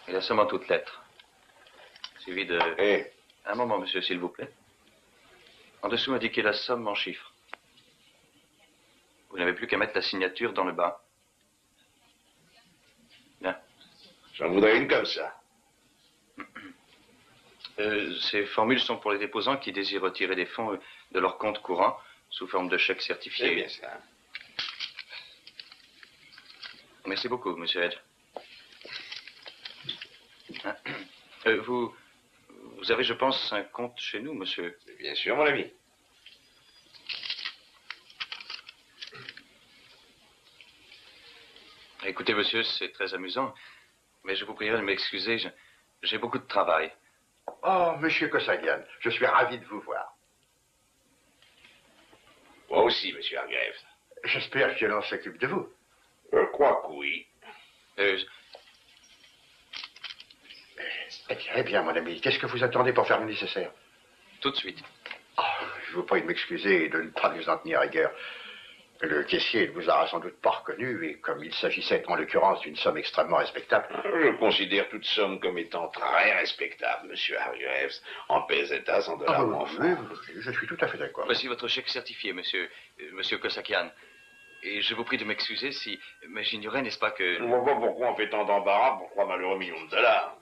Et la somme en toutes lettres. Suivi de... Eh. Un moment, monsieur, s'il vous plaît. En dessous, indiquez la somme en chiffres. Vous n'avez plus qu'à mettre la signature dans le bas. Bien. J'en voudrais une comme ça. Ces formules sont pour les déposants qui désirent retirer des fonds de leur compte courant sous forme de chèques certifiés. C'est bien ça. Merci beaucoup, monsieur Edge. Vous avez, je pense, un compte chez nous, monsieur. Bien sûr, mon ami. Écoutez, monsieur, c'est très amusant, mais je vous prierai de m'excuser, j'ai beaucoup de travail. Oh, monsieur Kossagian, je suis ravi de vous voir. Moi aussi, monsieur Hargreaves. J'espère que l'on s'occupe de vous. Je crois que oui. Eh bien, mon ami, qu'est-ce que vous attendez pour faire le nécessaire? Tout de suite. Oh, je vous prie de m'excuser et de ne pas nous en tenir à rigueur. Le caissier ne vous aura sans doute pas reconnu, et comme il s'agissait en l'occurrence d'une somme extrêmement respectable... Je considère toute somme comme étant très respectable, monsieur Hargreaves. En pesetas, en dollars ou en francs. Oui, je suis tout à fait d'accord. Voici votre chèque certifié, monsieur Kossakian. Et je vous prie de m'excuser si... Mais j'ignorais, n'est-ce pas, que... Je ne vois pas pourquoi on fait tant d'embarras pour 3 malheureux millions de dollars.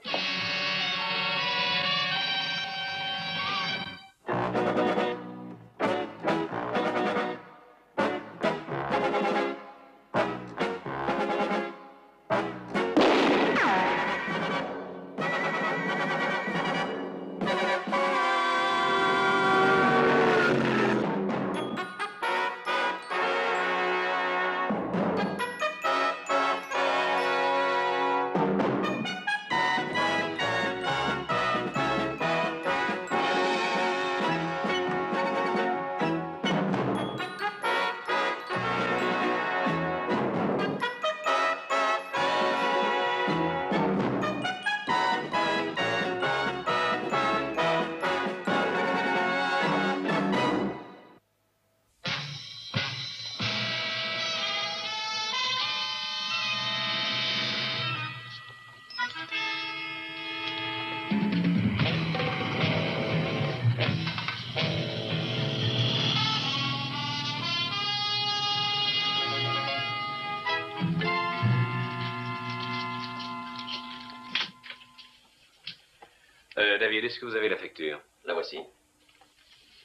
David, est-ce que vous avez la facture? La voici.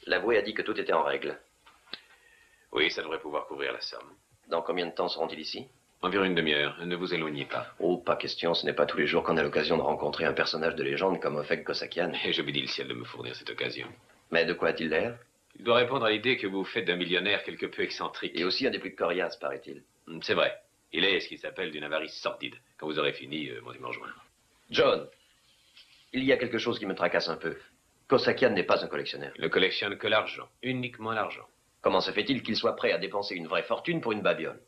L'avoué a dit que tout était en règle. Oui, ça devrait pouvoir couvrir la somme. Dans combien de temps seront-ils ici? Environ une demi-heure. Ne vous éloignez pas. Oh, pas question. Ce n'est pas tous les jours qu'on a l'occasion de rencontrer un personnage de légende comme Opheg Kossakian. Et je bénis le ciel de me fournir cette occasion. Mais de quoi a-t-il l'air? Il doit répondre à l'idée que vous faites d'un millionnaire quelque peu excentrique. Et aussi un des plus coriaces, paraît-il. C'est vrai. Il est ce qu'il s'appelle d'une avarice sordide. Quand vous aurez fini, montez me rejoindre. John, il y a quelque chose qui me tracasse un peu. Kossakian n'est pas un collectionneur. Il ne collectionne que l'argent. Uniquement l'argent. Comment se fait-il qu'il soit prêt à dépenser une vraie fortune pour une babiole?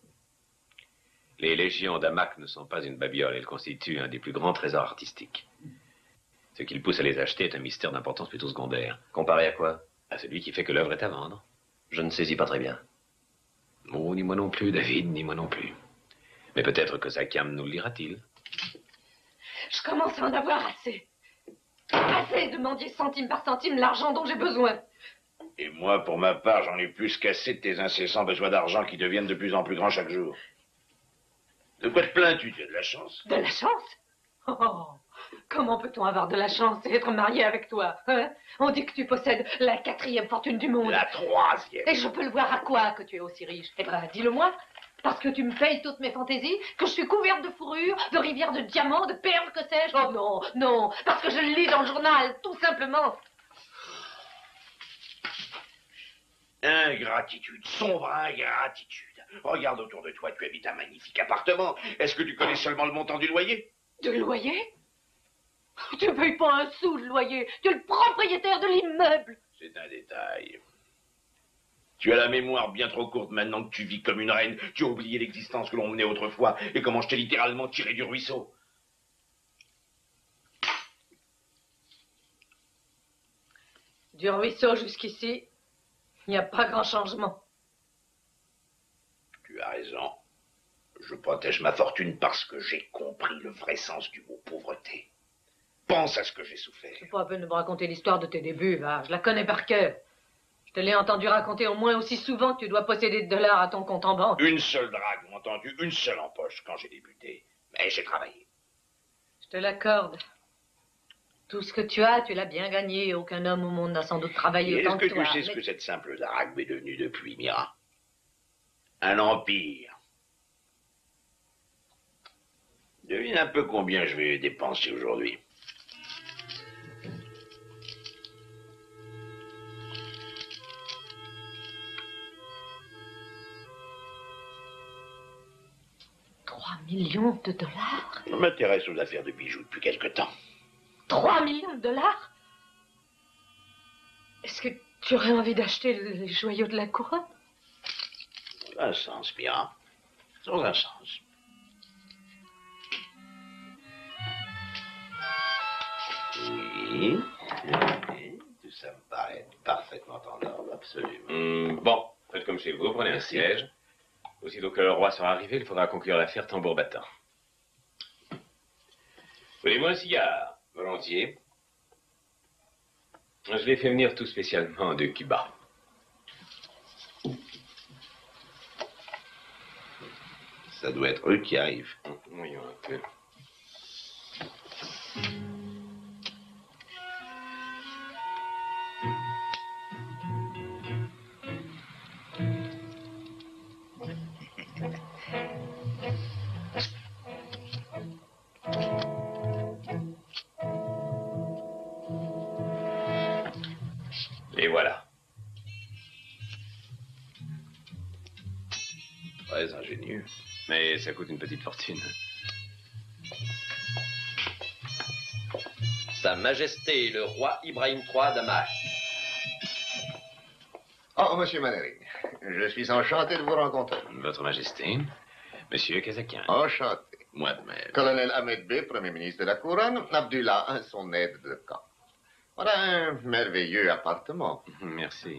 Les légions d'Amak ne sont pas une babiole. Elles constituent un des plus grands trésors artistiques. Ce qui le pousse à les acheter est un mystère d'importance plutôt secondaire. Comparé à quoi? À celui qui fait que l'œuvre est à vendre. Je ne saisis pas très bien. Oh, ni moi non plus, David, ni moi non plus. Mais peut-être que Kossakian nous le dira-t-il. Je commence à en avoir assez. Assez de mendier centime par centime l'argent dont j'ai besoin. Et moi, pour ma part, j'en ai plus qu'assez de tes incessants besoins d'argent qui deviennent de plus en plus grands chaque jour. De quoi te plains-tu? Tu as de la chance. De la chance? Oh, comment peut-on avoir de la chance et être marié avec toi, hein? On dit que tu possèdes la 4e fortune du monde. La 3e. Et je peux le voir à quoi que tu es aussi riche? Eh ben, dis-le-moi. Parce que tu me payes toutes mes fantaisies, que je suis couverte de fourrures, de rivières de diamants, de perles, que sais-je? Oh non, non, parce que je le lis dans le journal, tout simplement. Ingratitude, sombre ingratitude. Regarde autour de toi, tu habites un magnifique appartement. Est-ce que tu connais seulement le montant du loyer? Du loyer? Tu ne payes pas un sou de loyer, tu es le propriétaire de l'immeuble. C'est un détail. Tu as la mémoire bien trop courte maintenant que tu vis comme une reine. Tu as oublié l'existence que l'on menait autrefois et comment je t'ai littéralement tiré du ruisseau. Du ruisseau jusqu'ici, il n'y a pas grand changement. Tu as raison. Je protège ma fortune parce que j'ai compris le vrai sens du mot pauvreté. Pense à ce que j'ai souffert. C'est pas la peine de me raconter l'histoire de tes débuts, va. Je la connais par cœur. Je te l'ai entendu raconter au moins aussi souvent que tu dois posséder de dollars à ton compte en banque. Une seule drague, m'as entendu, une seule en poche quand j'ai débuté. Mais j'ai travaillé. Je te l'accorde. Tout ce que tu as, tu l'as bien gagné. Aucun homme au monde n'a sans doute travaillé Et autant est-ce que que toi. tu sais ce que cette simple drague m'est devenue depuis, Mira? Un empire. Devine un peu combien je vais dépenser aujourd'hui. $3 millions de dollars? Je m'intéresse aux affaires de bijoux depuis quelque temps. 3 millions de dollars? Est-ce que tu aurais envie d'acheter les joyaux de la couronne? Dans un sens, Mira. Dans un sens. Oui. Tout ça me paraît parfaitement en ordre, absolument. Bon, faites comme chez vous, prenez un siège. Aussitôt que le roi sera arrivé, il faudra conclure l'affaire tambour battant. Voulez-vous un cigare? Volontiers. Je l'ai fait venir tout spécialement de Cuba. Ça doit être eux qui arrivent. Voyons un peu. Et voilà. Très ingénieux. Mais ça coûte une petite fortune. Sa Majesté le roi Ibrahim III d'Amak. Oh, monsieur Mannering, je suis enchanté de vous rencontrer. Votre Majesté, Monsieur Kazakian. Enchanté. Moi de même. Colonel Ahmed Bey, Premier ministre de la Couronne, Abdullah, son aide de camp. Voilà un merveilleux appartement. Merci.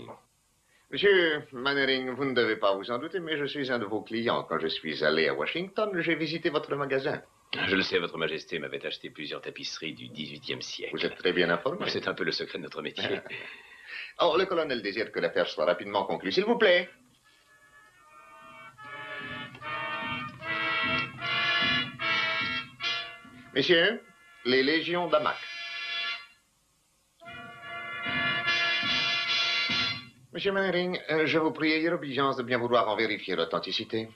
Monsieur Mannering, vous ne devez pas vous en douter, mais je suis un de vos clients. Quand je suis allé à Washington, j'ai visité votre magasin. Je le sais, Votre Majesté m'avait acheté plusieurs tapisseries du XVIIIe siècle. Vous êtes très bien informé. C'est un peu le secret de notre métier. Oh, le colonel désire que l'affaire soit rapidement conclue. S'il vous plaît. Messieurs, les légions d'Amak. Monsieur Mannering, je vous prie, ayez l'obligeance de bien vouloir en vérifier l'authenticité.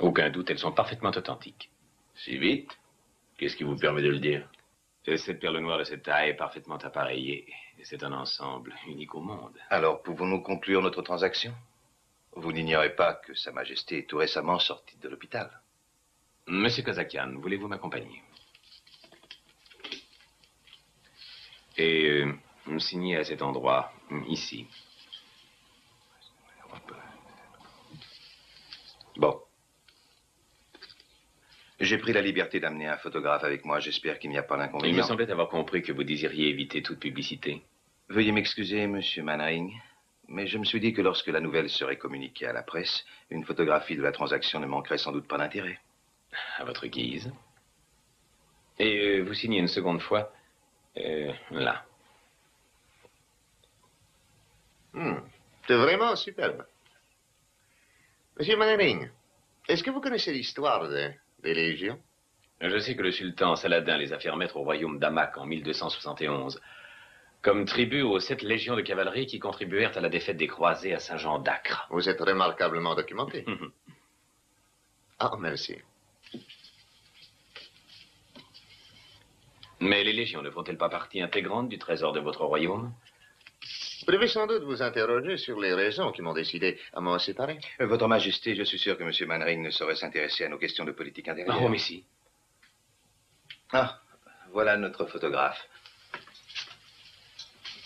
Aucun doute, elles sont parfaitement authentiques. Si vite? Qu'est-ce qui vous permet de le dire? Cette perle noire de cette taille est parfaitement appareillée. C'est un ensemble unique au monde. Alors, pouvons-nous conclure notre transaction? Vous n'ignorez pas que Sa Majesté est tout récemment sortie de l'hôpital. Monsieur Kazakian, voulez-vous m'accompagner? Et signer à cet endroit, ici. Bon. J'ai pris la liberté d'amener un photographe avec moi. J'espère qu'il n'y a pas Il me d'inconvénient. semblait avoir compris que vous désiriez éviter toute publicité. Veuillez m'excuser, monsieur Mannering, mais je me suis dit que lorsque la nouvelle serait communiquée à la presse, une photographie de la transaction ne manquerait sans doute pas d'intérêt. À votre guise. Et vous signez une seconde fois, là. C'est vraiment superbe. Monsieur Mannering, est-ce que vous connaissez l'histoire des légions? Je sais que le sultan Saladin les a fait remettre au royaume d'Amak en 1271, comme tribut aux 7 légions de cavalerie qui contribuèrent à la défaite des croisés à Saint-Jean d'Acre. Vous êtes remarquablement documenté. Ah, merci. Mais les légions ne font-elles pas partie intégrante du trésor de votre royaume? Vous devez sans doute vous interroger sur les raisons qui m'ont décidé à m'en séparer. Votre Majesté, je suis sûr que monsieur Mannering ne saurait s'intéresser à nos questions de politique intérieure. Oh, mais si. Ah, voilà notre photographe.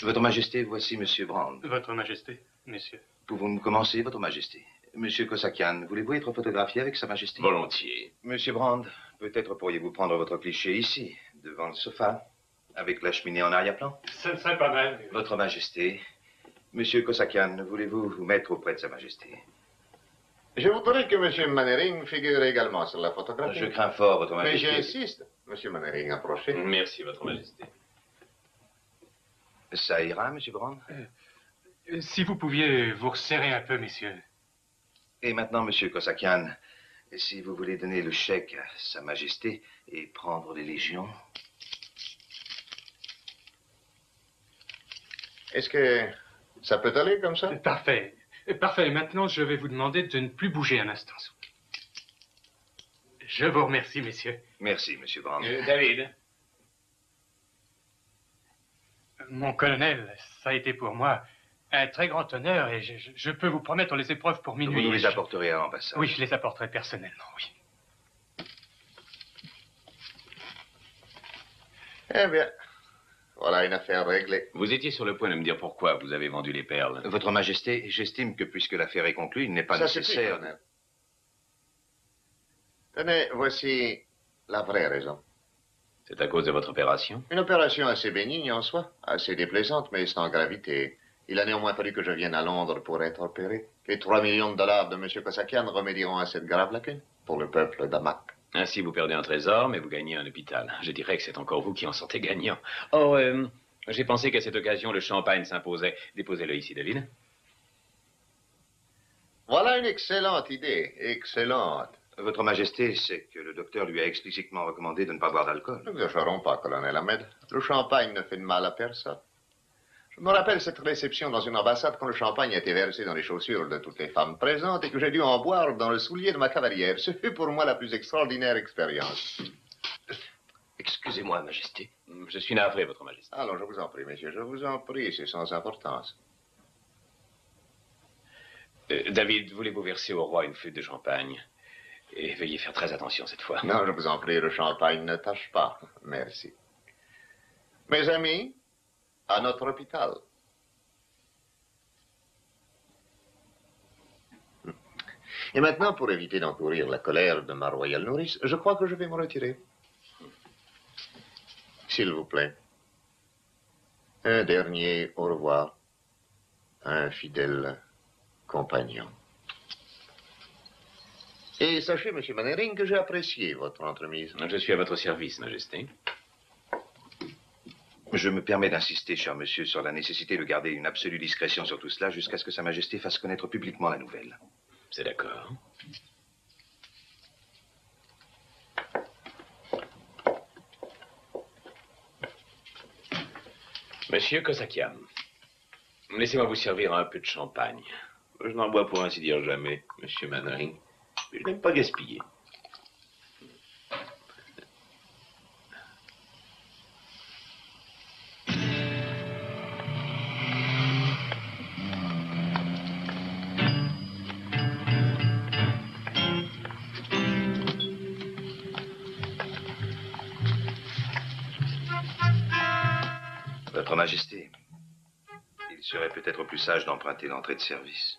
Votre Majesté, voici monsieur Brand. Votre Majesté, messieurs. Pouvons-nous commencer, Votre Majesté? Monsieur Kosakian, voulez-vous être photographié avec Sa Majesté? Volontiers. Monsieur Brand, peut-être pourriez-vous prendre votre cliché ici, devant le sofa, avec la cheminée en arrière-plan? Ce ne serait pas mal. Votre Majesté, Monsieur Kosakian, voulez-vous vous mettre auprès de Sa Majesté? Je voudrais que M. Mannering figure également sur la photographie. Je crains fort, Votre Mais Majesté. j'insiste. M. Mannering, approchez. Merci, Votre Majesté. Ça ira, Monsieur Brown? Si vous pouviez vous resserrer un peu, messieurs. Et maintenant, Monsieur Kosakian, si vous voulez donner le chèque à Sa Majesté et prendre les légions... Est-ce que ça peut aller comme ça? Parfait. Parfait. Maintenant, je vais vous demander de ne plus bouger un instant. Je vous remercie, messieurs. Merci, Monsieur Brown. David. Mon colonel, ça a été pour moi un très grand honneur et je peux vous promettre les épreuves pour minuit. Vous nous les apporterez à l'ambassade. Oui, je les apporterai personnellement, oui. Eh bien, voilà une affaire réglée. Vous étiez sur le point de me dire pourquoi vous avez vendu les perles. Votre Majesté, j'estime que puisque l'affaire est conclue, il n'est pas Ça suffit, nécessaire... colonel. Tenez, voici la vraie raison. C'est à cause de votre opération? Une opération assez bénigne en soi, assez déplaisante, mais sans gravité. Il a néanmoins fallu que je vienne à Londres pour être opéré. Les 3 millions de dollars de M. Kosakian remédieront à cette grave lacune pour le peuple d'Amak. Ainsi, vous perdez un trésor, mais vous gagnez un hôpital. Je dirais que c'est encore vous qui en sortez gagnant. Oh, j'ai pensé qu'à cette occasion, le champagne s'imposait. Déposez-le ici, David. Voilà une excellente idée, excellente. Votre Majesté, c'est que le docteur lui a explicitement recommandé de ne pas boire d'alcool. Nous n'exagérons pas, colonel Ahmed. Le champagne ne fait de mal à personne. Je me rappelle cette réception dans une ambassade quand le champagne a été versé dans les chaussures de toutes les femmes présentes et que j'ai dû en boire dans le soulier de ma cavalière. Ce fut pour moi la plus extraordinaire expérience. Excusez-moi, Majesté. Je suis navré, Votre Majesté. Alors, je vous en prie, messieurs, je vous en prie, c'est sans importance. David, voulez-vous verser au roi une flûte de champagne? Et veuillez faire très attention cette fois. Non, je vous en prie, le champagne ne tâche pas. Merci. Mes amis, à notre hôpital. Et maintenant, pour éviter d'encourir la colère de ma royale nourrice, je crois que je vais me retirer. S'il vous plaît. Un dernier au revoir. Un fidèle compagnon. Et sachez, Monsieur Mannering, que j'ai apprécié votre entremise. Je suis à votre service, Majesté. Je me permets d'insister, cher monsieur, sur la nécessité de garder une absolue discrétion sur tout cela jusqu'à ce que Sa Majesté fasse connaître publiquement la nouvelle. C'est d'accord. Monsieur Kosakian, laissez-moi vous servir un peu de champagne. Je n'en bois pour ainsi dire jamais, Monsieur Mannering. Mais je n'aime pas gaspiller. Votre Majesté, il serait peut-être plus sage d'emprunter l'entrée de service.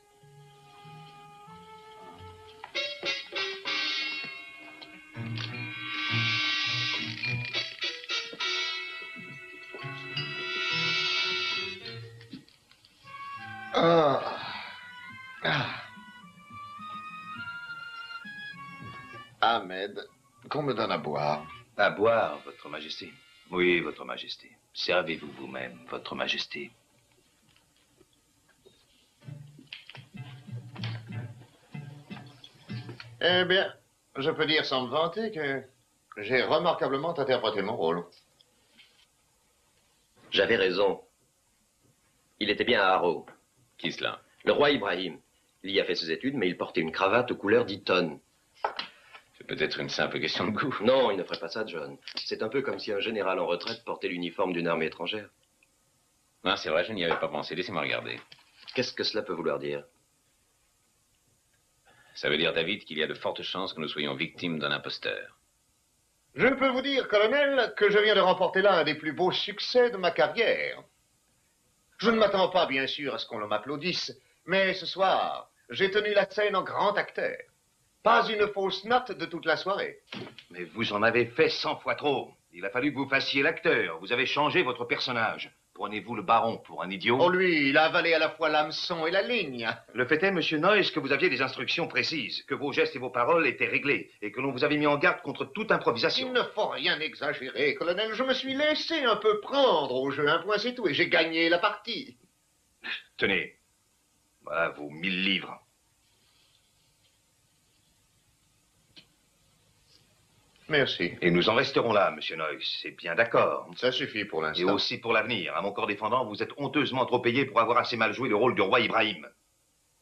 Ahmed, qu'on me donne à boire. À boire, Votre Majesté. Oui, Votre Majesté. Servez-vous vous-même, Votre Majesté. Eh bien, je peux dire sans me vanter que j'ai remarquablement interprété mon rôle. J'avais raison. Il était bien à Harrow. Qui cela? Le roi Ibrahim. Il y a fait ses études, mais il portait une cravate aux couleurs d'Eton. C'est peut-être une simple question de goût. Non, il ne ferait pas ça, John. C'est un peu comme si un général en retraite portait l'uniforme d'une armée étrangère. Non, c'est vrai, je n'y avais pas pensé. Laissez-moi regarder. Qu'est-ce que cela peut vouloir dire? Ça veut dire, David, qu'il y a de fortes chances que nous soyons victimes d'un imposteur. Je peux vous dire, colonel, que je viens de remporter là un des plus beaux succès de ma carrière. Je ne m'attends pas, bien sûr, à ce qu'on m'applaudisse, mais ce soir, j'ai tenu la scène en grand acteur. Pas une fausse note de toute la soirée. Mais vous en avez fait 100 fois trop. Il a fallu que vous fassiez l'acteur. Vous avez changé votre personnage. Prenez-vous le baron pour un idiot? Oh, lui, il a avalé à la fois l'hameçon et la ligne. Le fait est, monsieur Noyes, que vous aviez des instructions précises, que vos gestes et vos paroles étaient réglés, et que l'on vous avait mis en garde contre toute improvisation. Il ne faut rien exagérer, colonel. Je me suis laissé un peu prendre au jeu, un point c'est tout, et j'ai gagné la partie. Tenez, voilà vos 1000 livres. Merci. Et nous en resterons là, monsieur Noyes, c'est bien d'accord. Ça suffit pour Et l'instant. aussi pour l'avenir. À mon corps défendant, vous êtes honteusement trop payé pour avoir assez mal joué le rôle du roi Ibrahim.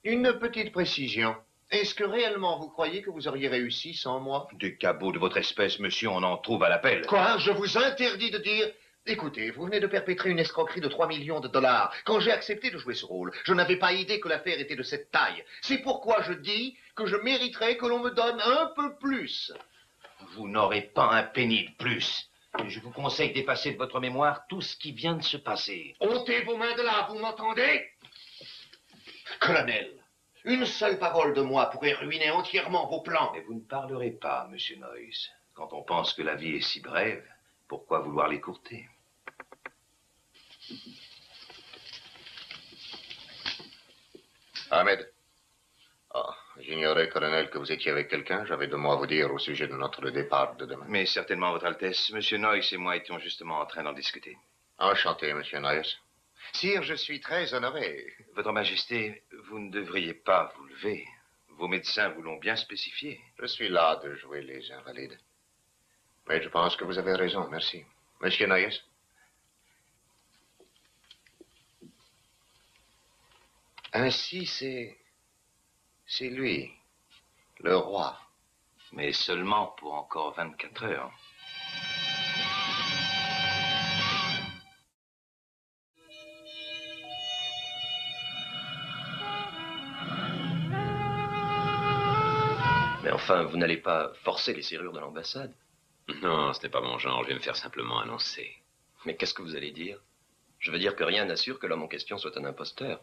Une petite précision. Est-ce que réellement vous croyez que vous auriez réussi sans moi? Des cabots de votre espèce, monsieur, on en trouve à l'appel. Quoi? Je vous interdis de dire... Écoutez, vous venez de perpétrer une escroquerie de 3 millions de dollars. Quand j'ai accepté de jouer ce rôle, je n'avais pas idée que l'affaire était de cette taille. C'est pourquoi je dis que je mériterais que l'on me donne un peu plus. Vous n'aurez pas un penny de plus. Et je vous conseille d'effacer de votre mémoire tout ce qui vient de se passer. Ôtez vos mains de là, vous m'entendez? Colonel, une seule parole de moi pourrait ruiner entièrement vos plans. Mais vous ne parlerez pas, monsieur Noyes. Quand on pense que la vie est si brève, pourquoi vouloir l'écourter? Ahmed. Oh, j'ignorais, colonel, que vous étiez avec quelqu'un. J'avais 2 mots à vous dire au sujet de notre départ de demain. Mais certainement, Votre Altesse. Monsieur Noyes et moi étions justement en train d'en discuter. Enchanté, monsieur Noyes. Sire, je suis très honoré. Votre Majesté, vous ne devriez pas vous lever. Vos médecins vous l'ont bien spécifié. Je suis là de jouer les invalides. Mais je pense que vous avez raison, merci. Monsieur Noyes? Ainsi, c'est lui, le roi. Mais seulement pour encore 24 heures. Mais enfin, vous n'allez pas forcer les serrures de l'ambassade? Non, ce n'est pas mon genre. Je vais me faire simplement annoncer. Mais qu'est-ce que vous allez dire? Je veux dire que rien n'assure que l'homme en question soit un imposteur.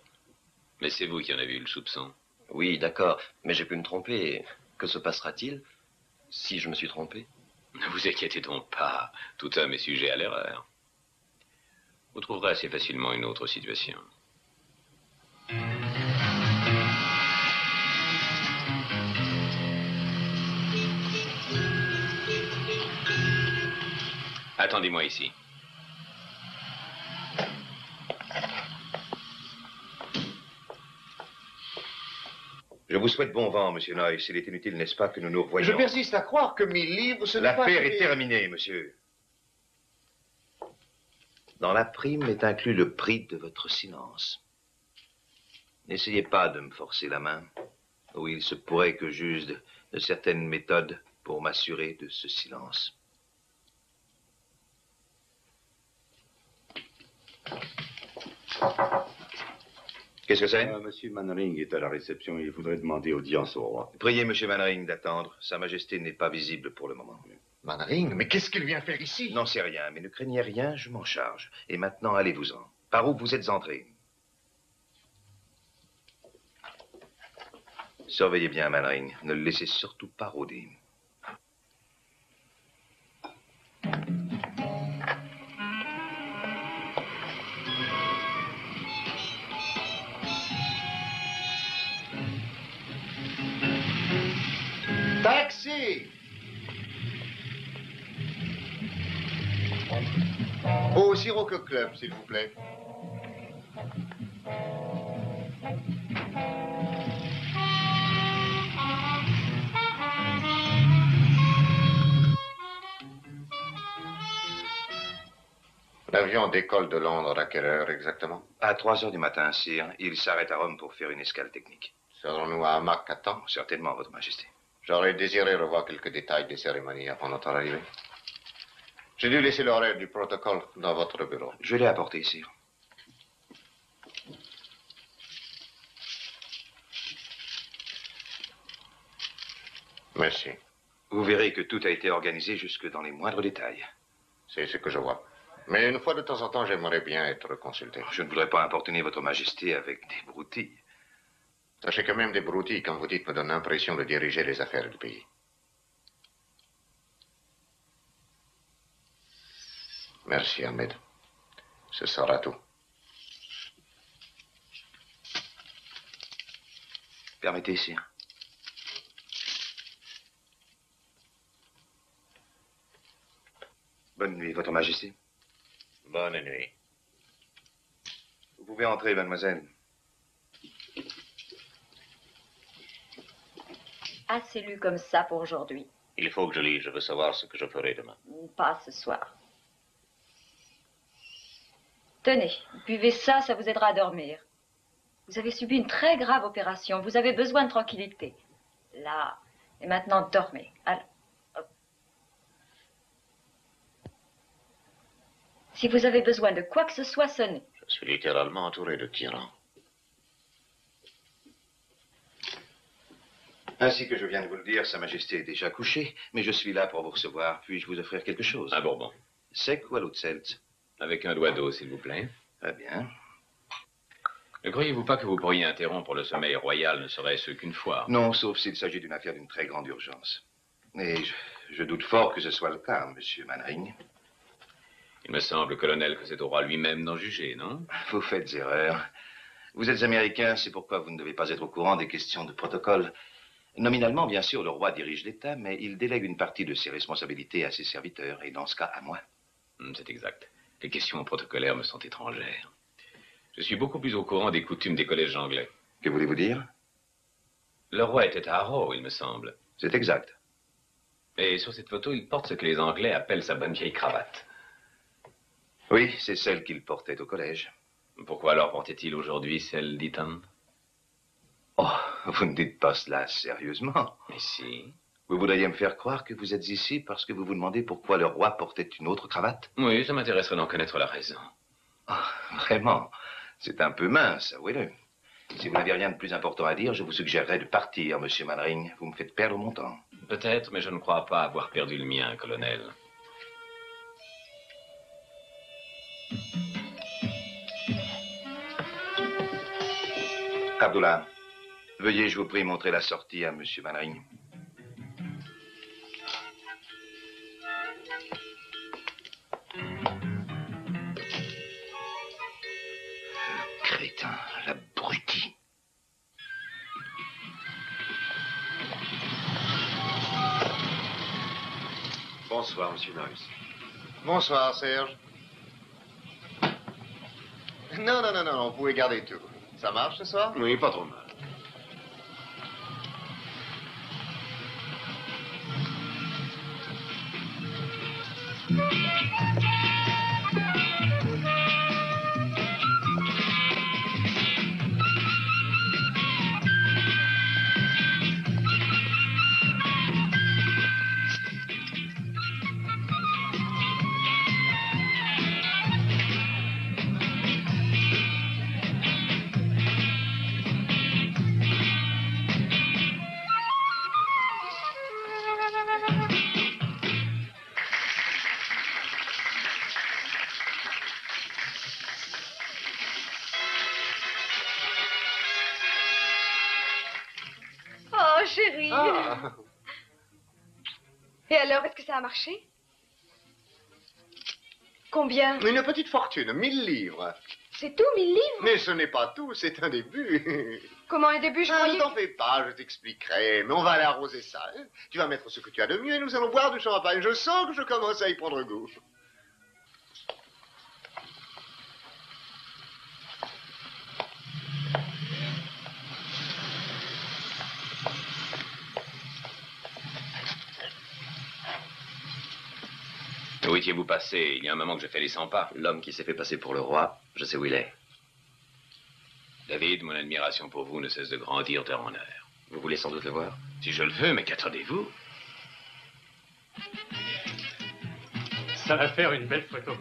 Mais c'est vous qui en avez eu le soupçon. Oui, d'accord, mais j'ai pu me tromper. Que se passera-t-il si je me suis trompé? Ne vous inquiétez donc pas. Tout homme est sujet à l'erreur. Vous trouverez assez facilement une autre situation. Attendez-moi ici. Je vous souhaite bon vent, monsieur Noyes. Il est inutile, n'est-ce pas, que nous nous revoyions. Je persiste à croire que 1000 livres, ce n'est pas... L'affaire est terminée, monsieur. Dans la prime est inclus le prix de votre silence. N'essayez pas de me forcer la main. Ou il se pourrait que j'use de certaines méthodes pour m'assurer de ce silence. Qu'est-ce que c'est? Monsieur Mannering est à la réception. Il voudrait demander audience au roi. Priez monsieur Mannering d'attendre. Sa Majesté n'est pas visible pour le moment. Mannering, mais qu'est-ce qu'il vient faire ici? N'en sais rien, mais ne craignez rien, je m'en charge. Et maintenant, allez-vous-en. Par où vous êtes entré? Surveillez bien Mannering. Ne le laissez surtout pas rôder. Taxi! Au Sirocco Club, s'il vous plaît. L'avion décolle de Londres à quelle heure exactement? À 3 heures du matin, sire. Il s'arrête à Rome pour faire une escale technique. Serons-nous à Hamac à temps? Certainement, Votre Majesté. J'aurais désiré revoir quelques détails des cérémonies avant notre arrivée. J'ai dû laisser l'horaire du protocole dans votre bureau. Je l'ai apporté, sire. Merci. Vous verrez que tout a été organisé jusque dans les moindres détails. C'est ce que je vois. Mais une fois de temps en temps, j'aimerais bien être consulté. Je ne voudrais pas importuner Votre Majesté avec des broutilles. Sachez que même des broutilles, comme vous dites, me donnent l'impression de diriger les affaires du pays. Merci, Ahmed. Ce sera tout. Permettez, sire. Bonne nuit, Votre Majesté. Bonne nuit. Vous pouvez entrer, mademoiselle. Assez lu comme ça pour aujourd'hui. Il faut que je lise, je veux savoir ce que je ferai demain. Pas ce soir. Tenez, buvez ça, ça vous aidera à dormir. Vous avez subi une très grave opération, vous avez besoin de tranquillité. Là, et maintenant dormez. Alors, hop. Si vous avez besoin de quoi que ce soit, sonnez. Je suis littéralement entouré de tyrans. Ainsi que je viens de vous le dire, Sa Majesté est déjà couchée, mais je suis là pour vous recevoir. Puis-je vous offrir quelque chose? Un bourbon. Sec ou à l'eau de seltz? Avec un doigt d'eau, s'il vous plaît. Très bien. Ne croyez-vous pas que vous pourriez interrompre le sommeil royal, ne serait-ce qu'une fois? Non, sauf s'il s'agit d'une affaire d'une très grande urgence. Et je doute fort que ce soit le cas, monsieur Mannering. Il me semble, colonel, que c'est au roi lui-même d'en juger, non? Vous faites erreur. Vous êtes américain, c'est pourquoi vous ne devez pas être au courant des questions de protocole. Nominalement, bien sûr, le roi dirige l'État, mais il délègue une partie de ses responsabilités à ses serviteurs, et dans ce cas, à moi. C'est exact. Les questions protocolaires me sont étrangères. Je suis beaucoup plus au courant des coutumes des collèges anglais. Que voulez-vous dire? Le roi était à Harrow, il me semble. C'est exact. Et sur cette photo, il porte ce que les Anglais appellent sa bonne vieille cravate. Oui, c'est celle qu'il portait au collège. Pourquoi alors portait-il aujourd'hui celle d'Eton? Oh, vous ne dites pas cela sérieusement. Mais si. Vous voudriez me faire croire que vous êtes ici parce que vous vous demandez pourquoi le roi portait une autre cravate? Oui, ça m'intéresserait d'en connaître la raison. Oh, vraiment, c'est un peu mince, avouez-le. Si vous n'avez rien de plus important à dire, je vous suggérerais de partir, monsieur Mannering. Vous me faites perdre mon temps. Peut-être, mais je ne crois pas avoir perdu le mien, colonel. Abdullah, veuillez, je vous prie, montrer la sortie à monsieur Mannering. Crétin, l'abruti. Bonsoir, monsieur Norris. Bonsoir, Serge. Non, vous pouvez garder tout. Ça marche ce soir? Oui, pas trop mal. Oh, chérie. Ah, Et alors, est-ce que ça a marché? Combien? une petite fortune, 1000 livres. C'est tout, 1000 livres? Mais ce n'est pas tout, c'est un début. Comment un début, je Ah, croyais... ne t'en fais pas, je t'expliquerai. Mais on va aller arroser ça. Hein. Tu vas mettre ce que tu as de mieux et nous allons boire du champagne. Je sens que je commence à y prendre goût. Où étiez-vous passé? Il y a un moment que je fais les 100 pas. L'homme qui s'est fait passer pour le roi, je sais où il est. David, mon admiration pour vous ne cesse de grandir d'heure en heure. Vous voulez sans doute le voir? Si je le veux, mais qu'attendez-vous? Ça va faire une belle photo.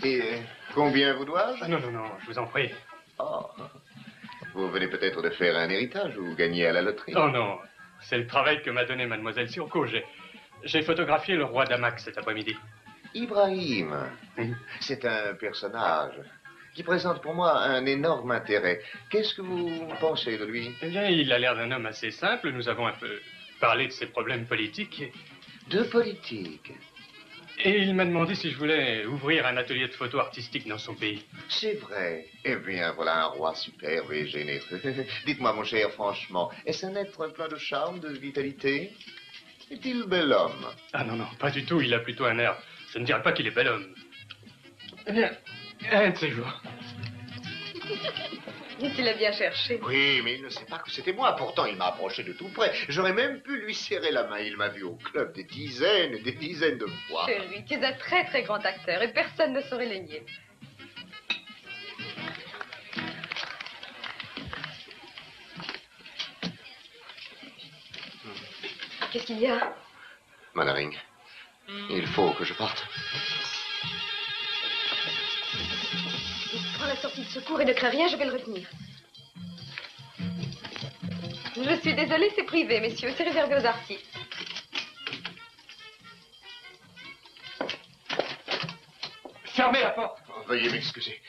Et combien vous dois-je? Ah, non, je vous en prie. Oh. Vous venez peut-être de faire un héritage ou gagner à la loterie? Oh non, c'est le travail que m'a donné mademoiselle Surco. J'ai photographié le roi Damak cet après-midi. Ibrahim, c'est un personnage qui présente pour moi un énorme intérêt. Qu'est-ce que vous pensez de lui? Eh bien, il a l'air d'un homme assez simple. Nous avons un peu parlé de ses problèmes politiques. De politique? Et il m'a demandé si je voulais ouvrir un atelier de photo artistique dans son pays. C'est vrai. Eh bien, voilà un roi superbe et généreux. Dites-moi, mon cher, franchement, est-ce un être plein de charme, de vitalité? Est-il bel homme? Ah non, non, pas du tout. Il a plutôt un air. Je ne dirais pas qu'il est bel homme. Eh bien, un de ces jours. Il a bien cherché. Oui, mais il ne sait pas que c'était moi. Pourtant, il m'a approché de tout près. J'aurais même pu lui serrer la main. Il m'a vu au club des dizaines et des dizaines de fois. Chérie, tu es un très très grand acteur et personne ne saurait le nier. Qu'est-ce qu'il y a? Mannering, il faut que je parte. Prends la sortie de secours et ne crains rien, je vais le retenir. Je suis désolée, c'est privé, messieurs, c'est réservé aux artistes. Fermez la porte. Oh, veuillez m'excuser.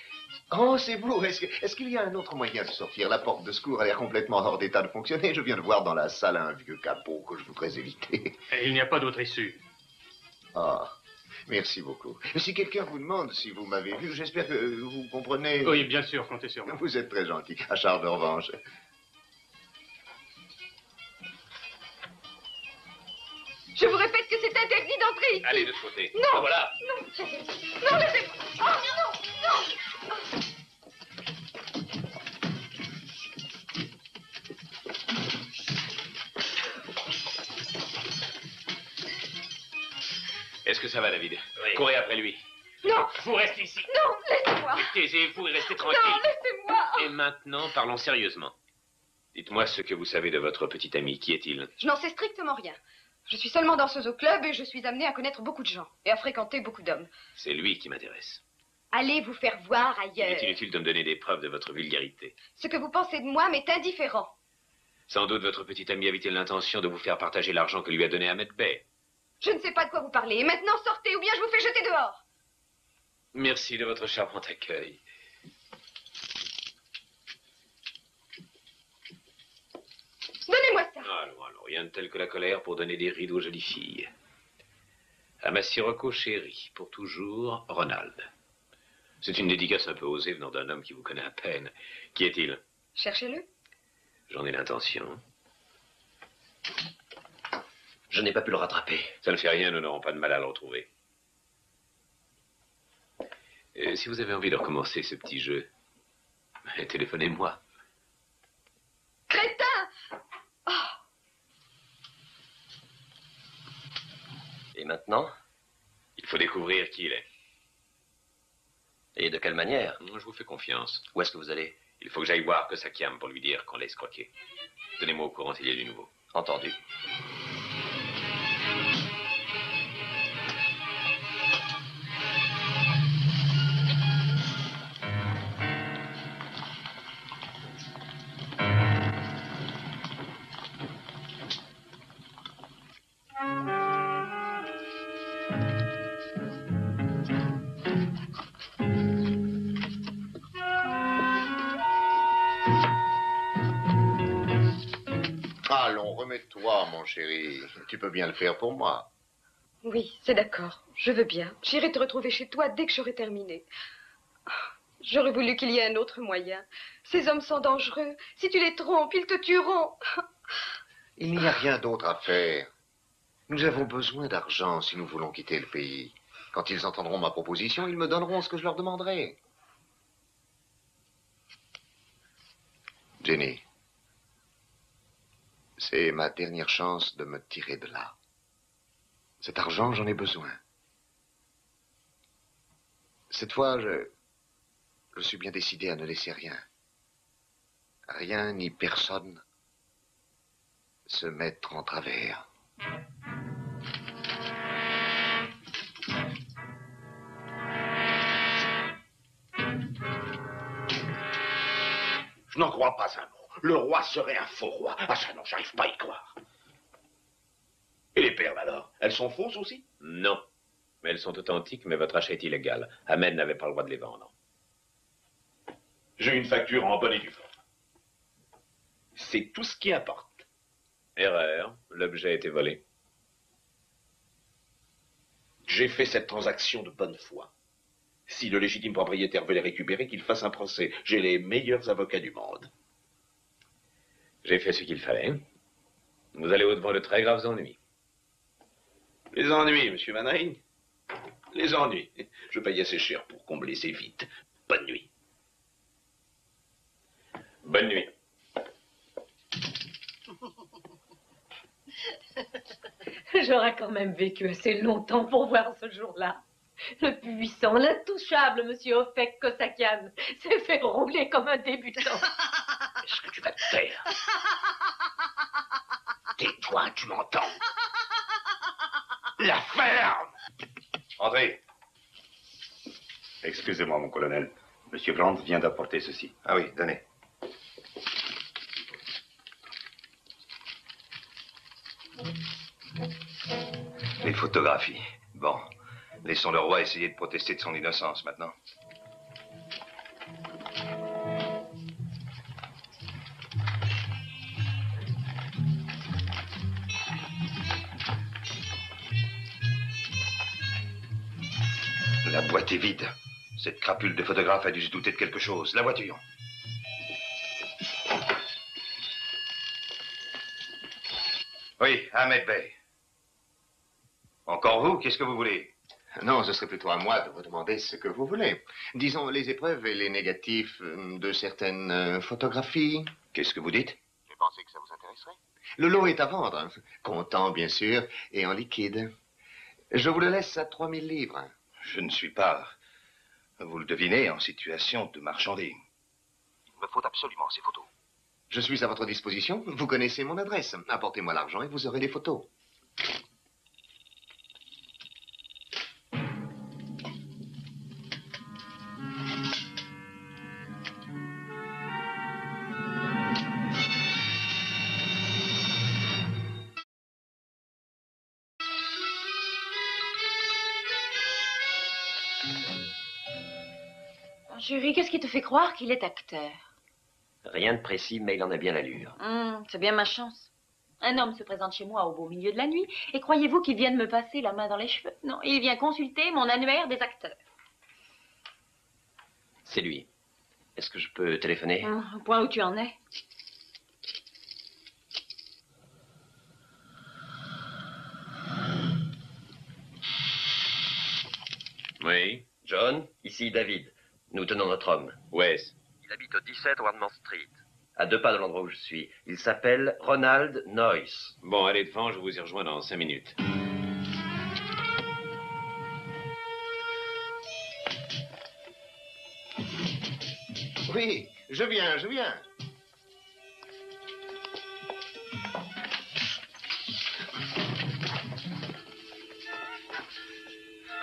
Oh, c'est vous. Est-ce qu'il y a un autre moyen de sortir? La porte de secours a l'air complètement hors d'état de fonctionner. Je viens de voir dans la salle un vieux capot que je voudrais éviter. Et il n'y a pas d'autre issue. Ah, merci beaucoup. Si quelqu'un vous demande si vous m'avez vu, j'espère que vous comprenez. Oui, bien sûr, comptez sur moi. Vous êtes très gentil. À charge de revanche. Je vous répète que c'est interdit d'entrer ici. Allez de ce côté. Non. Ah, voilà. Non, non, laissez-moi. Oh, non, non. Est-ce que ça va, David? Oui. Courez après lui. Non. Vous restez ici. Non, laissez-moi. Taisez-vous et restez tranquille. Non, laissez-moi. Et maintenant, parlons sérieusement. Dites-moi ce que vous savez de votre petit ami. Qui est-il? Je n'en sais strictement rien. Je suis seulement danseuse au club et je suis amenée à connaître beaucoup de gens et à fréquenter beaucoup d'hommes. C'est lui qui m'intéresse. Allez vous faire voir Il est ailleurs. inutile de me donner des preuves de votre vulgarité. Ce que vous pensez de moi m'est indifférent. Sans doute votre petit ami avait-il l'intention de vous faire partager l'argent que lui a donné Ahmed Bey. Je ne sais pas de quoi vous parlez. Et maintenant, sortez ou bien je vous fais jeter dehors. Merci de votre charmant accueil. Donnez-moi ça. Allons, rien de tel que la colère pour donner des rides aux jolies filles. À ma Sirocco chérie, pour toujours, Ronald. C'est une dédicace un peu osée venant d'un homme qui vous connaît à peine. Qui est-il? Cherchez-le. J'en ai l'intention. Je n'ai pas pu le rattraper. Ça ne fait rien, nous n'aurons pas de mal à le retrouver. Si vous avez envie de recommencer ce petit jeu, téléphonez-moi. Crétin! Oh. Et maintenant? Il faut découvrir qui il est. Et de quelle manière? Je vous fais confiance. Où est-ce que vous allez? Il faut que j'aille voir Kosakiam pour lui dire qu'on laisse croquer. Tenez-moi au courant s'il y a du nouveau. Entendu. Allons, remets-toi, mon chéri. Tu peux bien le faire pour moi. Oui, c'est d'accord. Je veux bien. J'irai te retrouver chez toi dès que j'aurai terminé. J'aurais voulu qu'il y ait un autre moyen. Ces hommes sont dangereux. Si tu les trompes, ils te tueront. Il n'y a rien d'autre à faire. Nous avons besoin d'argent si nous voulons quitter le pays. Quand ils entendront ma proposition, ils me donneront ce que je leur demanderai. Jenny, c'est ma dernière chance de me tirer de là. Cet argent, j'en ai besoin. Cette fois, je suis bien décidé à ne laisser rien. Rien ni personne se mettre en travers. Je n'en crois pas un mot. Le roi serait un faux roi. Ah ça non, j'arrive pas à y croire. Et les perles alors? Elles sont fausses aussi? Non. Mais elles sont authentiques, mais votre achat est illégal. Ahmed n'avait pas le droit de les vendre. J'ai une facture en bonne et due forme. C'est tout ce qui importe. Erreur. L'objet a été volé. J'ai fait cette transaction de bonne foi. Si le légitime propriétaire veut les récupérer, qu'il fasse un procès. J'ai les meilleurs avocats du monde. J'ai fait ce qu'il fallait. Vous allez au-devant de très graves ennuis. Les ennuis, monsieur Van Ryn. Les ennuis. Je paye assez cher pour combler ces vides. Bonne nuit. Bonne nuit. J'aurais quand même vécu assez longtemps pour voir ce jour-là. Le puissant, l'intouchable monsieur Ofek Kosakian s'est fait rouler comme un débutant. Est-ce que tu vas te taire? Tais-toi, tu m'entends? La ferme! André. Excusez-moi, mon colonel. Monsieur Brandt vient d'apporter ceci. Ah oui, donnez. Les photographies. Bon. Laissons le roi essayer de protester de son innocence maintenant. La boîte est vide. Cette crapule de photographe a dû se douter de quelque chose. La voiture. Oui, Ahmed Bey. Encore vous? Qu'est-ce que vous voulez? Non, ce serait plutôt à moi de vous demander ce que vous voulez. Disons les épreuves et les négatifs de certaines photographies. Qu'est-ce que vous dites? J'ai pensé que ça vous intéresserait. Le lot est à vendre. Comptant, bien sûr, et en liquide. Je vous le laisse à 3000 livres. Je ne suis pas, vous le devinez, en situation de marchander. Il me faut absolument ces photos. Je suis à votre disposition. Vous connaissez mon adresse. Apportez-moi l'argent et vous aurez les photos. Chérie, qu'est-ce qui te fait croire qu'il est acteur? Rien de précis, mais il en a bien l'allure. C'est bien ma chance. Un homme se présente chez moi au beau milieu de la nuit, et croyez-vous qu'il vienne me passer la main dans les cheveux? Non, il vient consulter mon annuaire des acteurs. C'est lui. Est-ce que je peux téléphoner? Au point où tu en es. Oui. John, ici David. Nous tenons notre homme. Où est-ce? Il habite au 17 Wardman Street. À 2 pas de l'endroit où je suis. Il s'appelle Ronald Noyce. Bon, allez devant, je vous y rejoins dans 5 minutes. Oui, je viens, je viens.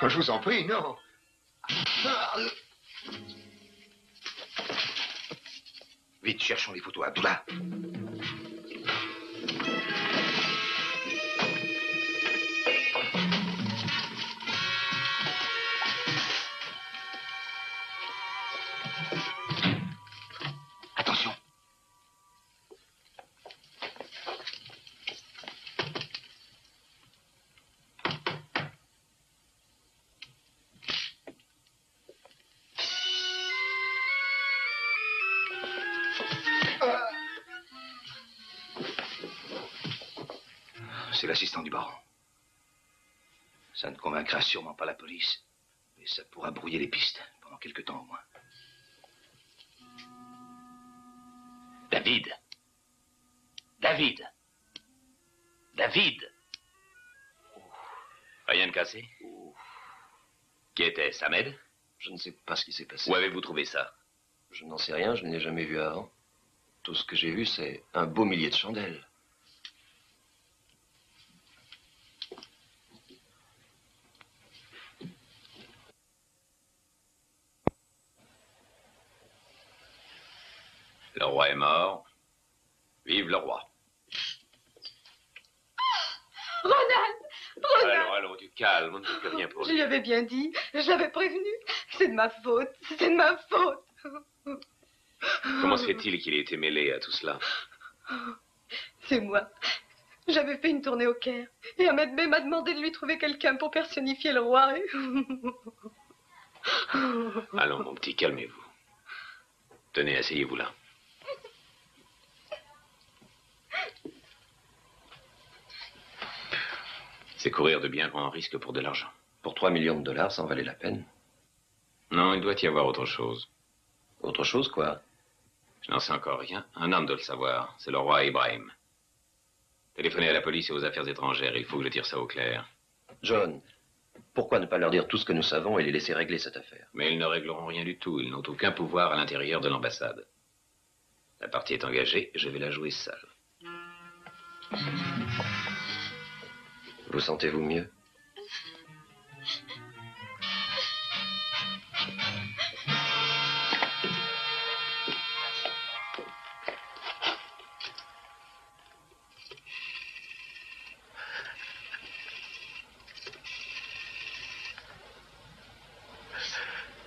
Je vous en prie, non. Vite, cherchons les photos. Abdullah. Attention. C'est l'assistant du baron. Ça ne convaincra sûrement pas la police, mais ça pourra brouiller les pistes, pendant quelque temps au moins. David. David. David. Rien de cassé? Qui était-ce, Ahmed? Je ne sais pas ce qui s'est passé. Où avez-vous trouvé ça? Je n'en sais rien, je ne l'ai jamais vu avant. Tout ce que j'ai vu, c'est un beau millier de chandelles. Le roi est mort. Vive le roi. Ronald! Allons, du calme, on ne peut plus rien pour Je lui. lui avais bien dit, je l'avais prévenu. C'est de ma faute, c'est de ma faute. Comment se fait-il qu'il ait été mêlé à tout cela? C'est moi. J'avais fait une tournée au Caire. Et Ahmed Bey m'a demandé de lui trouver quelqu'un pour personnifier le roi. Et... Allons, mon petit, calmez-vous. Tenez, asseyez-vous là. C'est courir de bien grands risques pour de l'argent. Pour 3 millions de dollars, ça en valait la peine. Non, il doit y avoir autre chose. Autre chose, quoi? Je n'en sais encore rien. Un homme doit le savoir. C'est le roi Ibrahim. Téléphonez à la police et aux affaires étrangères. Il faut que je tire ça au clair. John, pourquoi ne pas leur dire tout ce que nous savons et les laisser régler cette affaire? Mais ils ne régleront rien du tout. Ils n'ont aucun pouvoir à l'intérieur de l'ambassade. La partie est engagée. Je vais la jouer seule. Vous sentez-vous mieux?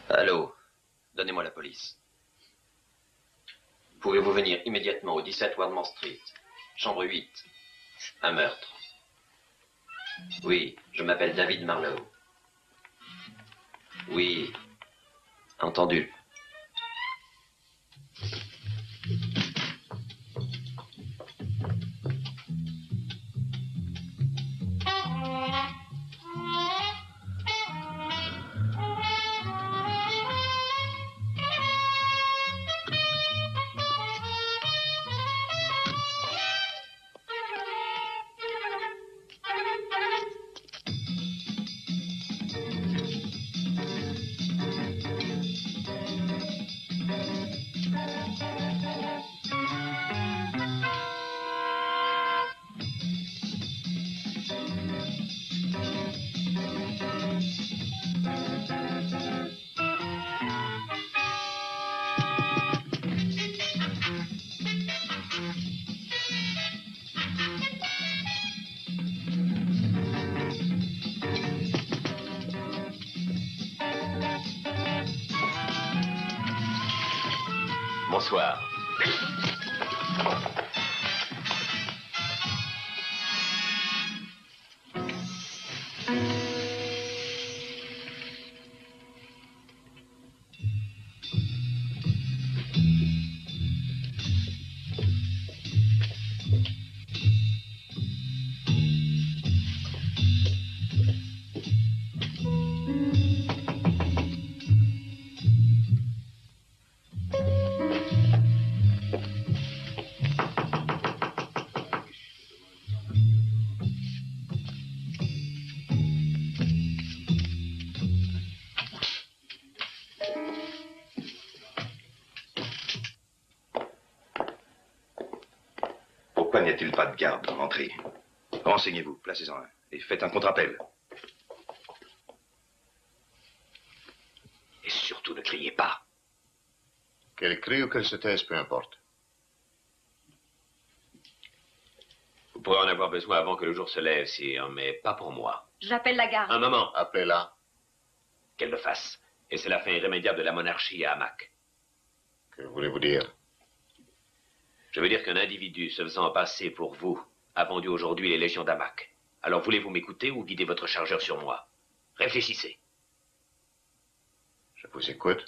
Allô, donnez-moi la police. Pouvez-vous venir immédiatement au 17 Wardman Street, chambre 8, un meurtre. Oui, je m'appelle David Marlowe. Oui, entendu. Bonsoir. Pourquoi n'y a-t-il pas de garde dans l'entrée? Renseignez-vous, placez-en un, et faites un contre-appel. Et surtout, ne criez pas. Qu'elle crie ou qu'elle se taise, peu importe. Vous pourrez en avoir besoin avant que le jour se lève, sire, mais pas pour moi. J'appelle la garde. Un moment. Appelez-la. Qu'elle le fasse. Et c'est la fin irrémédiable de la monarchie à Hamac. Que voulez-vous dire? Je veux dire qu'un individu se faisant passer pour vous a vendu aujourd'hui les légions d'Hamac. Alors voulez-vous m'écouter ou vider votre chargeur sur moi? Réfléchissez. Je vous écoute.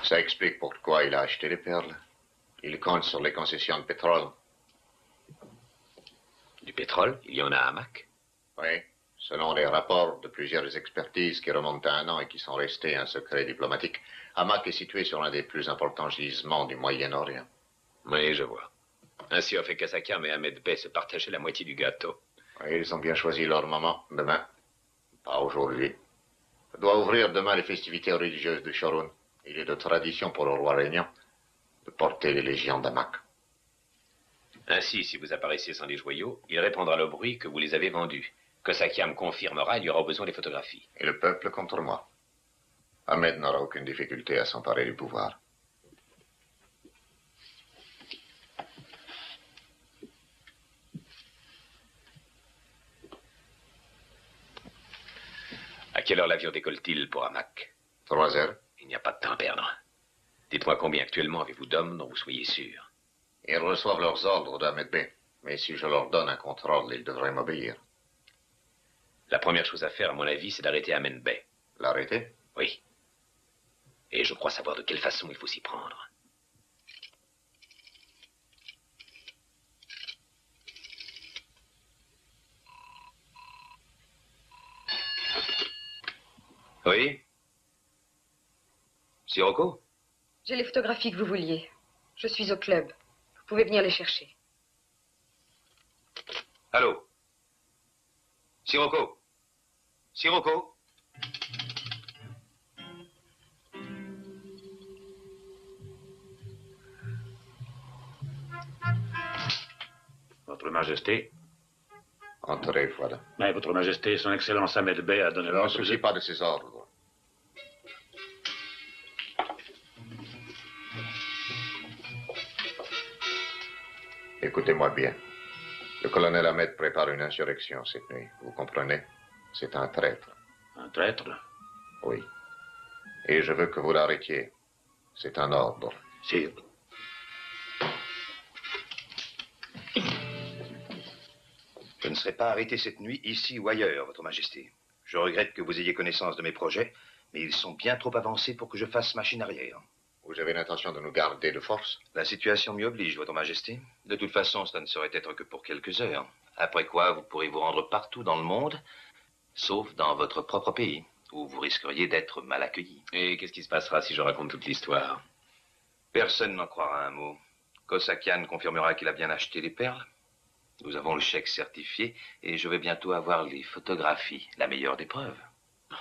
Ça explique pourquoi il a acheté les perles. Il compte sur les concessions de pétrole. Du pétrole? Il y en a à Hamac? Oui, selon les rapports de plusieurs expertises qui remontent à 1 an et qui sont restés un secret diplomatique, Hamac est situé sur l'un des plus importants gisements du Moyen-Orient. Oui, je vois. Ainsi a fait Kasakiam et Ahmed Bey se partager la moitié du gâteau. Oui, ils ont bien choisi leur moment, demain. Pas aujourd'hui. Je dois ouvrir demain les festivités religieuses de Sharon. Il est de tradition pour le roi régnant de porter les légions d'Hamac. Ainsi, si vous apparaissez sans les joyaux, il répondra le bruit que vous les avez vendus. Kosakiam confirmera, il y aura besoin des photographies. Et le peuple contre moi. Ahmed n'aura aucune difficulté à s'emparer du pouvoir. quelle heure l'avion décolle-t-il pour Hamac? 3 heures. Il n'y a pas de temps à perdre. Dites-moi combien actuellement avez-vous d'hommes dont vous soyez sûr? Ils reçoivent leurs ordres d'Ahmed Bey. Mais si je leur donne un contrôle, ils devraient m'obéir. La première chose à faire, à mon avis, c'est d'arrêter Ahmed Bey. L'arrêter? Oui. Et je crois savoir de quelle façon il faut s'y prendre. Oui? Sirocco? J'ai les photographies que vous vouliez. Je suis au club. Vous pouvez venir les chercher. Allô? Sirocco? Sirocco? Votre Majesté. Entrez, voilà. Mais Votre Majesté, Son Excellence Ahmed Bey a donné Ne l'ordre. soucie pas de ses ordres. Écoutez-moi bien. Le colonel Ahmed prépare une insurrection cette nuit. Vous comprenez? C'est un traître. Un traître? Oui. Et je veux que vous l'arrêtiez. C'est un ordre. Si. Je ne serai pas arrêté cette nuit, ici ou ailleurs, Votre Majesté. Je regrette que vous ayez connaissance de mes projets, mais ils sont bien trop avancés pour que je fasse machine arrière. Vous avez l'intention de nous garder de force? La situation m'y oblige, Votre Majesté. De toute façon, cela ne saurait être que pour quelques heures. Après quoi, vous pourrez vous rendre partout dans le monde, sauf dans votre propre pays, où vous risqueriez d'être mal accueilli. Et qu'est-ce qui se passera si je raconte toute l'histoire? Personne n'en croira un mot. Kosakian confirmera qu'il a bien acheté les perles. Nous avons le chèque certifié et je vais bientôt avoir les photographies, la meilleure des preuves.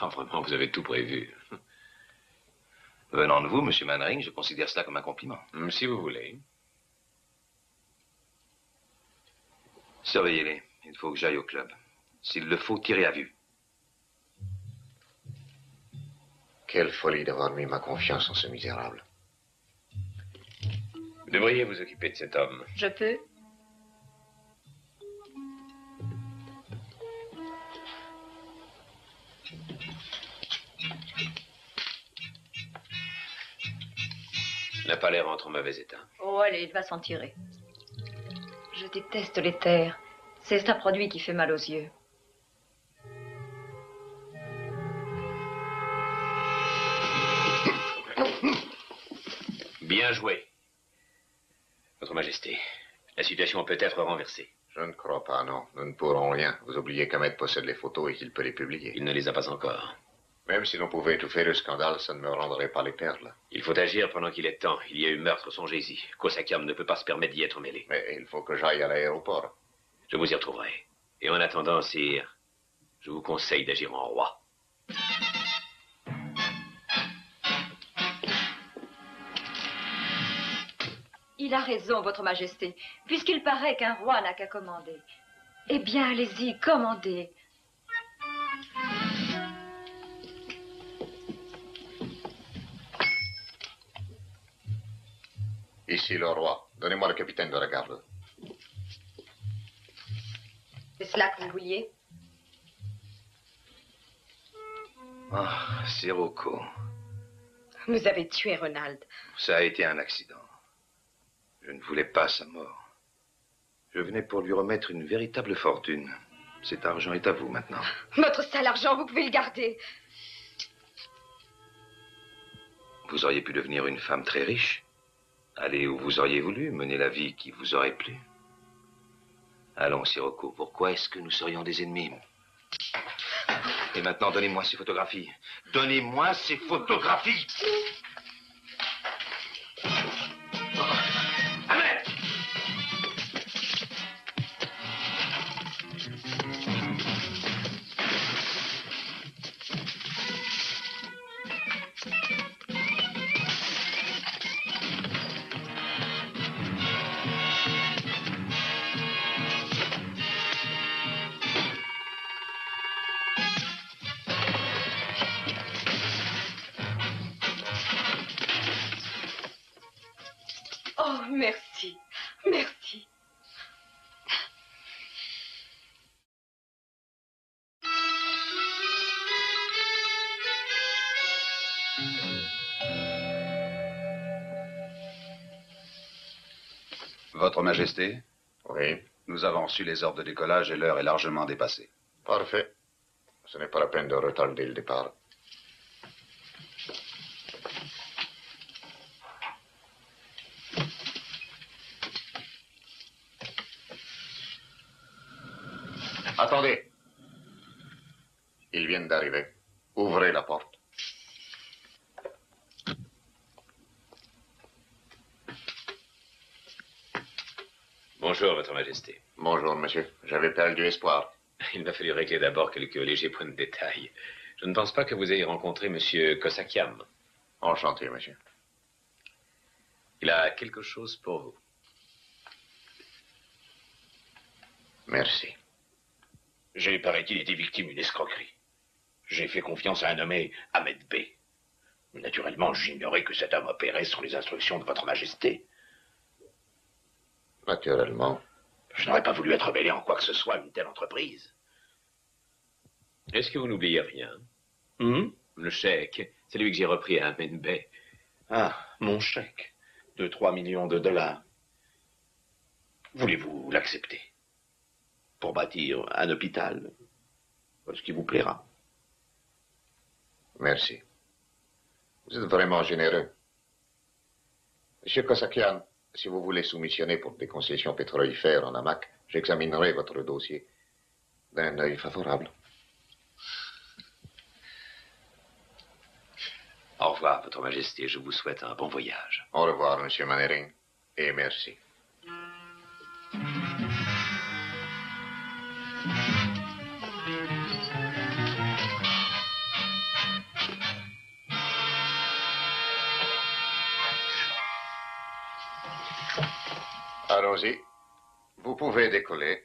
Oh, vraiment, vous avez tout prévu. Venant de vous, Monsieur Mannering, je considère cela comme un compliment. Si vous voulez. Surveillez-les. Il faut que j'aille au club. S'il le faut, tirez à vue. Quelle folie d'avoir mis ma confiance en ce misérable. Vous devriez vous occuper de cet homme. Je peux? Il n'a pas l'air en trop mauvais état. Oh, allez, il va s'en tirer. Je déteste les terres. C'est un produit qui fait mal aux yeux. Bien joué. Votre Majesté, la situation peut être renversée. Je ne crois pas, non. Nous ne pourrons rien. Vous oubliez qu'Ahmed possède les photos et qu'il peut les publier. Il ne les a pas encore. Même si l'on pouvait étouffer le scandale, ça ne me rendrait pas les perles. Il faut agir pendant qu'il est temps. Il y a eu meurtre, songez-y. Kosakian ne peut pas se permettre d'y être mêlé. Mais il faut que j'aille à l'aéroport. Je vous y retrouverai. Et en attendant, sire, je vous conseille d'agir en roi. Il a raison, Votre Majesté, puisqu'il paraît qu'un roi n'a qu'à commander. Eh bien, allez-y, commandez. Ici le roi. Donnez-moi le capitaine de la garde. C'est cela que vous vouliez? Ah, Sirocco. Vous avez tué Ronald. Ça a été un accident. Je ne voulais pas sa mort. Je venais pour lui remettre une véritable fortune. Cet argent est à vous maintenant. Votre sale argent, vous pouvez le garder. Vous auriez pu devenir une femme très riche. Aller où vous auriez voulu, mener la vie qui vous aurait plu. Allons, Sirocco, pourquoi est-ce que nous serions des ennemis? Et maintenant, donnez-moi ces photographies. Donnez-moi ces photographies! Ahmed! Votre Majesté, Oui. nous avons reçu les ordres de décollage et l'heure est largement dépassée. Parfait. Ce n'est pas la peine de retarder le départ. Attendez. Ils viennent d'arriver. Ouvrez la porte. Bonjour, Votre Majesté. Bonjour, monsieur. J'avais perdu espoir. Il m'a fallu régler d'abord quelques légers points de détail. Je ne pense pas que vous ayez rencontré Monsieur Kosakian. Enchanté, monsieur. Il a quelque chose pour vous. Merci. J'ai, paraît-il, été victime d'une escroquerie. J'ai fait confiance à un nommé Ahmed Bey. Naturellement, j'ignorais que cet homme opérait sans les instructions de votre Majesté. Naturellement. Je n'aurais pas voulu être mêlé en quoi que ce soit à une telle entreprise. Est-ce que vous n'oubliez rien? Le chèque, c'est lui que j'ai repris à Ahmed Bey. Ah, mon chèque de 3 millions de dollars. Voulez-vous l'accepter? Pour bâtir un hôpital, ce qui vous plaira. Merci. Vous êtes vraiment généreux. Monsieur Kosakian, si vous voulez soumissionner pour des concessions pétrolifères en Hamac, j'examinerai votre dossier d'un œil favorable. Au revoir, Votre Majesté. Je vous souhaite un bon voyage. Au revoir, monsieur Mannering, et merci. Allons-y. Vous pouvez décoller.